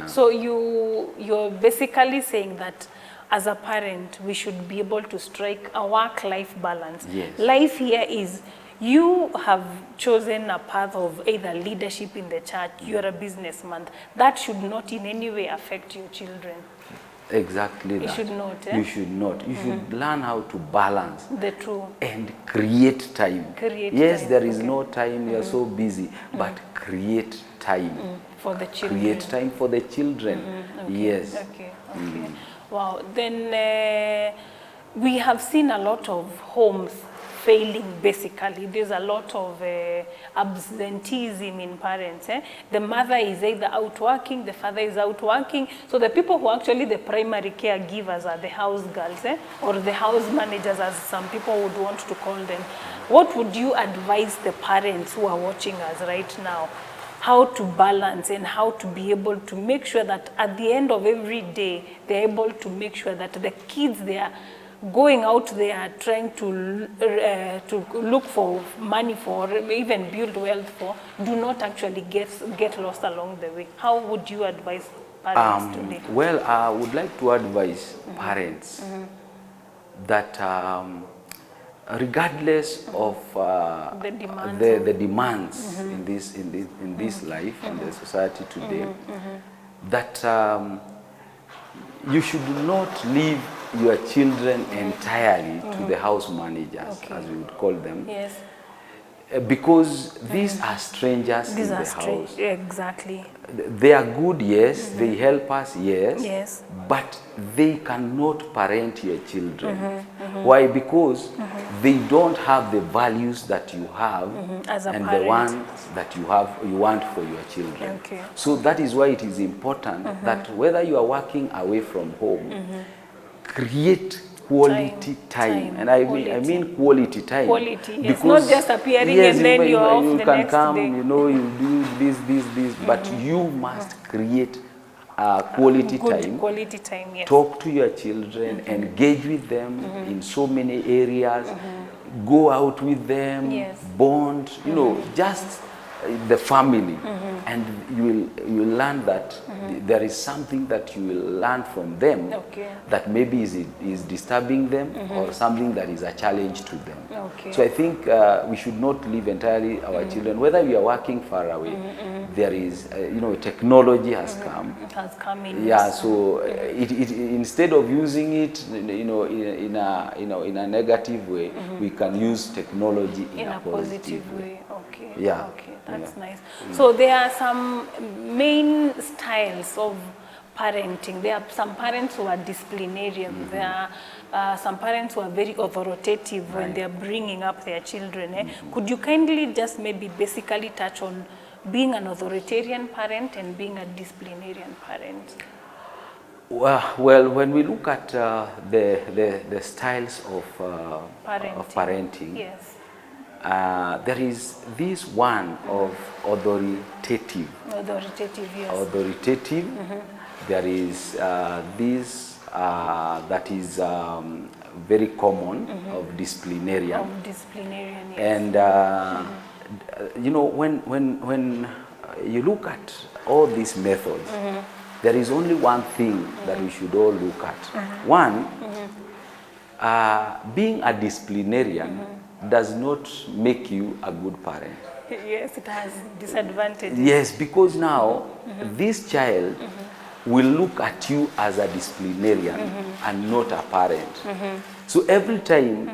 Yeah. So you're basically saying that as a parent, we should be able to strike a work-life balance. Yes. Life here is, you have chosen a path of either leadership in the church, you're a businessman. That should not in any way affect your children. Exactly that. You should not. You should not. You should learn how to balance The true. and create time. Create yes, time, there is okay. no time, you are so busy, but create time. For the children. Create time for the children. Okay. Yes. Okay. Okay. Wow. Then we have seen a lot of homes failing, basically. There's a lot of absenteeism in parents. The mother is either out working, the father is out working. So the people who are actually the primary caregivers are the house girls, or the house managers, as some people would want to call them. What would you advise the parents who are watching us right now? How to balance and how to be able to make sure that at the end of every day, they're able to make sure that the kids they are going out there trying to look for money for, or even build wealth for, do not actually get lost along the way. How would you advise parents today? Well, I would like to advise parents that regardless of The demands the demands in this life, in the society today, that you should not leave your children entirely to the house managers, as we would call them. Yes. Because these are strangers These in are the house. Exactly. They are good, yes. They help us, yes. Yes. But they cannot parent your children. Why? Because they don't have the values that you have As a and parent. the ones that you want for your children. Okay. So that is why it is important that whether you are working away from home, create quality time. And I mean quality time. Quality, yes. Not just appearing and then you're off you the can next come, day. you know, you do this, but you must create quality Good time. quality time, yes. Talk to your children, engage with them in so many areas, go out with them, Yes. bond, you know, just the family, and you will learn that there is something that you will learn from them that maybe is disturbing them or something that is a challenge to them. Okay. So I think we should not leave entirely our children, whether we are working far away. There is, you know, technology has come. It has come in. Yeah, so instead of using it, you know, in a negative way, we can use technology in a positive way. Okay. Yeah. Okay, that's nice. So there are some main styles of parenting. There are some parents who are disciplinarian. There are some parents who are very authoritative when they are bringing up their children. Could you kindly just maybe basically touch on being an authoritarian parent and being a disciplinarian parent? Well, when we look at the styles of parenting, yes. There is this one of authoritative. Authoritative, yes. Authoritative. There is this that is very common of disciplinarian. Of disciplinarian, yes. And you know, when you look at all these methods, there is only one thing that we should all look at. One, being a disciplinarian does not make you a good parent. Yes, it has disadvantages. Yes, because now this child will look at you as a disciplinarian and not a parent. So every time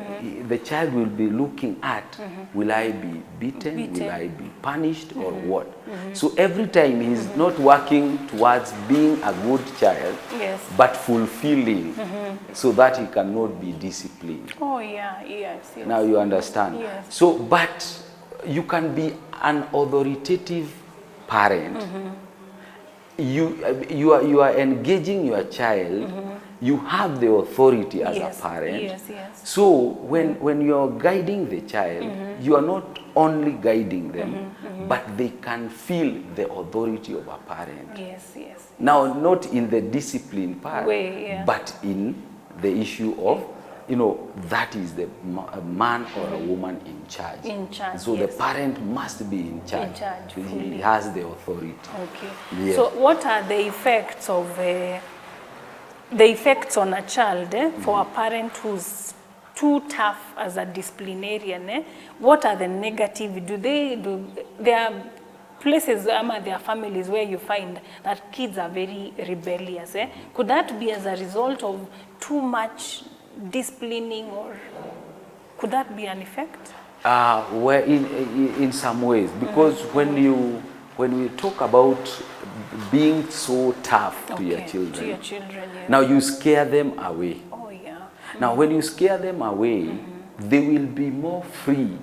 the child will be looking at, will I be beaten? Will I be punished or what? So every time he's not working towards being a good child, but fulfilling, so that he cannot be disciplined. Oh yeah, yes. Now you understand. Yes. So, but you can be an authoritative parent. You are engaging your child. You have the authority as a parent. Yes, yes. So when you're guiding the child, you are not only guiding them, but they can feel the authority of a parent. Yes, yes. Now, not in the discipline part, Way, yeah. but in the issue of, you know, that is the a man or a woman in charge. In charge, So yes. the parent must be in charge. In charge, He fully. has the authority. Okay. Yes. So what are the effects of the effects on a child for a parent who's too tough as a disciplinarian? What are the negative? There are places, there are families where you find that kids are very rebellious. Could that be as a result of too much disciplining, or could that be an effect? Well, in some ways, because when we talk about being so tough to your children, To your children, yes. now you scare them away. Oh yeah. Now, when you scare them away, they will be more free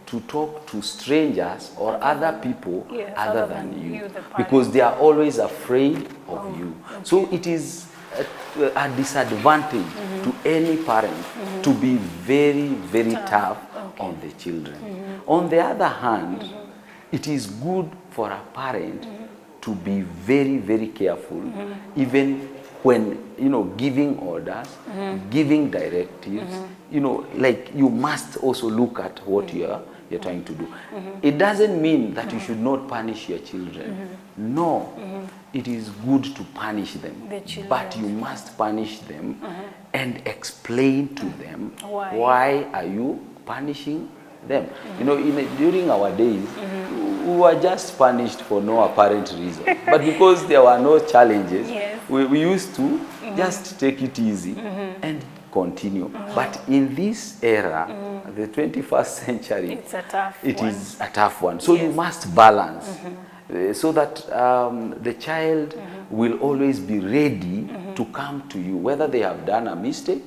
to talk to strangers or other people Yes, other other than than you, you, the parent. because they are always afraid of you. okay. So it is a disadvantage to any parent to be very, very tough on the children. On the other hand, it is good for a parent to be very, very careful, even when, you know, giving orders, giving directives. You know, like, you must also look at what you're trying to do. It doesn't mean that you should not punish your children. No, it is good to punish them, The children. but you must punish them and explain to them Why? why are you punishing them. You know, during our days, we were just punished for no apparent reason. But because there were no challenges, Yes. we used to just take it easy and continue. But in this era, the 21st century, It's a tough it one. is a tough one. So you must balance so that the child will always be ready to come to you, whether they have done a mistake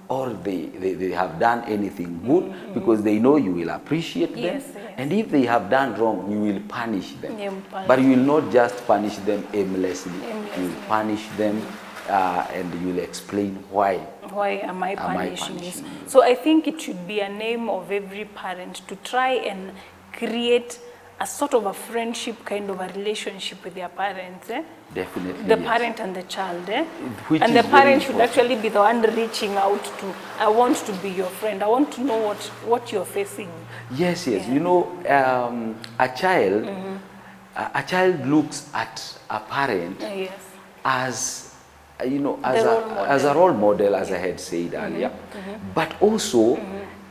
or they have done anything good, because they know you will appreciate them. Yes, yes. And if they have done wrong, you will punish them. You will punish But you will not just punish them aimlessly. Aimlessly. You will punish them and you will explain why. Why am I Am I punishing punishing you? you? So I think it should be a name of every parent to try and create a sort of a friendship kind of a relationship with their parents. Definitely, The yes. parent and the child. Which And is the very parent should important. actually be the one reaching out to, I want to be your friend. I want to know what you're facing. Yes, yes. Yeah. You know, a child looks at a parent Yes. as, you know, as The role model. as a role model, as I had said earlier, but also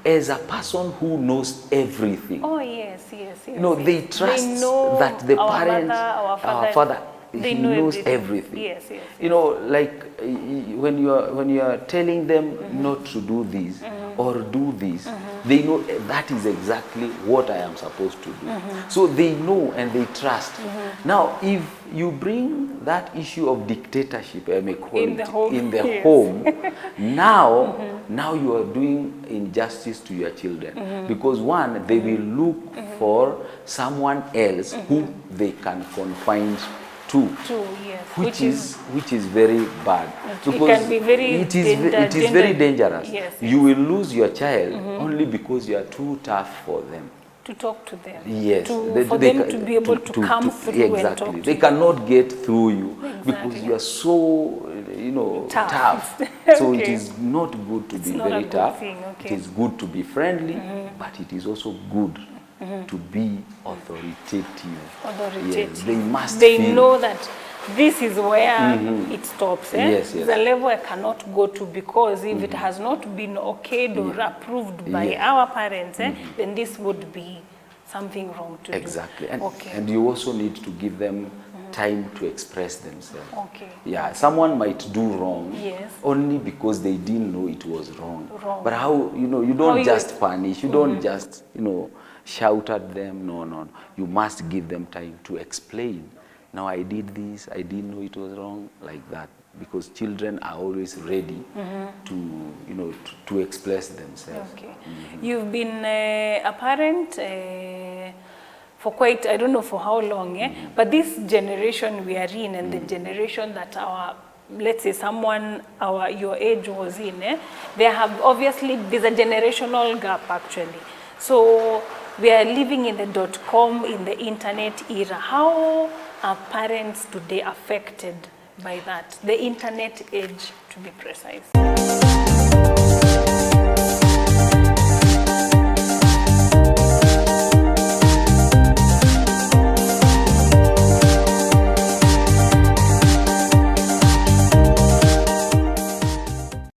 as a person who knows everything. Oh, yes, yes, yes. You know, yes. they trust know that the our parents, mother, our our father, father, they he know knows everything. everything. Yes, yes. You know, like when you are telling them not to do this or do this, they know that is exactly what I am supposed to do. So they know and they trust. Now, if you bring that issue of dictatorship, I may call In it, the home, in the yes. home, now you are doing injustice to your children, because one, they will look for someone else who they can confine to, True, yes. which is very bad, It can be very it is very dangerous. Yes, You will lose your child only because you are too tough for them. To talk to them. Yes, For them to be able to come through and exactly. talk to They you. cannot get through you because Exactly. you are so, you know, Tough. So it Okay. is not good to be not a very good tough. thing, It okay. is good to be friendly, but it is also good to be authoritative. Authoritative. Yes, they must They feel. know that this is where it stops. Yes, yes. The level I cannot go to, because if it has not been okayed or approved by Yeah. our parents, then this would be something wrong to Exactly. do. And, Okay. and you also need to give them time to express themselves. Okay. Yeah, someone might do wrong Yes. only because they didn't know it was wrong. Wrong. But how, you know, you How don't you- just punish, you don't just, you know, shout at them. No, no. You must give them time to explain. Now I did this, I didn't know it was wrong, like that. Because children are always ready to, you know, to express themselves. Okay. You've been a parent for quite, I don't know for how long, but this generation we are in, and the generation that let's say your age was in, there have obviously, there's a generational gap actually. So we are living in the .com, in the internet era. How are parents today affected by that? The internet age, to be precise.